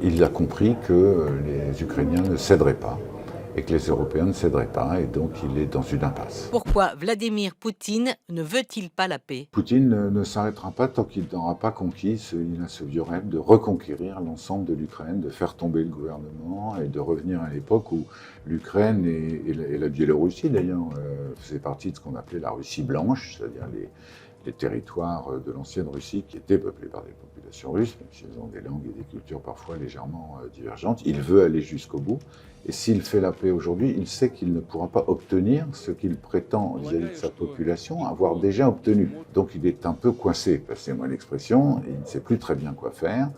Il a compris que les Ukrainiens ne céderaient pas et que les Européens ne céderaient pas, et donc il est dans une impasse. Pourquoi Vladimir Poutine ne veut-il pas la paix? Poutine ne s'arrêtera pas tant qu'il n'aura pas conquis, il a ce vieux rêve de reconquérir l'ensemble de l'Ukraine, de faire tomber le gouvernement et de revenir à l'époque où l'Ukraine et la Biélorussie d'ailleurs faisaient partie de ce qu'on appelait la Russie blanche, c'est-à-dire les territoires de l'ancienne Russie qui étaient peuplés par des populations russes, même s'ils ont des langues et des cultures parfois légèrement divergentes. Il veut aller jusqu'au bout. Et s'il fait la paix aujourd'hui, il sait qu'il ne pourra pas obtenir ce qu'il prétend vis-à-vis de sa population avoir déjà obtenu. Donc il est un peu coincé, passez-moi l'expression, il ne sait plus très bien quoi faire,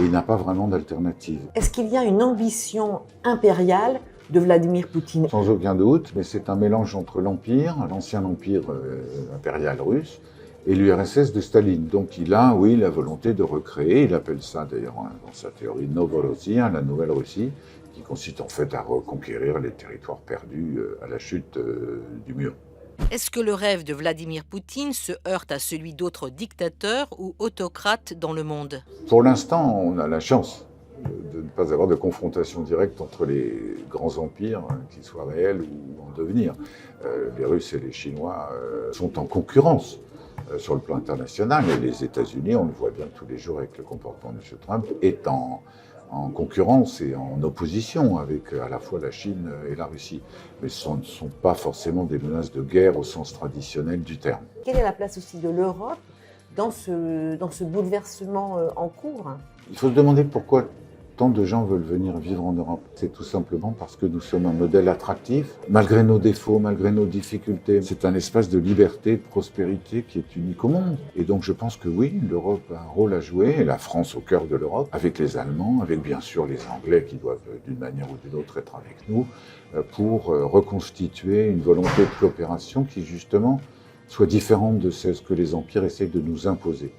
et il n'a pas vraiment d'alternative. Est-ce qu'il y a une ambition impériale de Vladimir Poutine? Sans aucun doute, mais c'est un mélange entre l'Empire, l'ancien empire impérial russe, et l'URSS de Staline. Donc il a, oui, la volonté de recréer, il appelle ça d'ailleurs dans sa théorie Novorossia, la Nouvelle Russie, qui consiste en fait à reconquérir les territoires perdus à la chute du mur. Est-ce que le rêve de Vladimir Poutine se heurte à celui d'autres dictateurs ou autocrates dans le monde? Pour l'instant, on a la chance de ne pas avoir de confrontation directe entre les grands empires, qu'ils soient réels ou en devenir. Les Russes et les Chinois sont en concurrence sur le plan international, et les États-Unis, on le voit bien tous les jours avec le comportement de M. Trump, est en concurrence et en opposition avec à la fois la Chine et la Russie. Mais ce ne sont pas forcément des menaces de guerre au sens traditionnel du terme. Quelle est la place aussi de l'Europe dans ce bouleversement en cours? Il faut se demander pourquoi tant de gens veulent venir vivre en Europe. C'est tout simplement parce que nous sommes un modèle attractif, malgré nos défauts, malgré nos difficultés. C'est un espace de liberté, de prospérité qui est unique au monde. Et donc je pense que oui, l'Europe a un rôle à jouer, et la France au cœur de l'Europe, avec les Allemands, avec bien sûr les Anglais qui doivent d'une manière ou d'une autre être avec nous, pour reconstituer une volonté de coopération qui justement soit différente de ce que les empires essaient de nous imposer.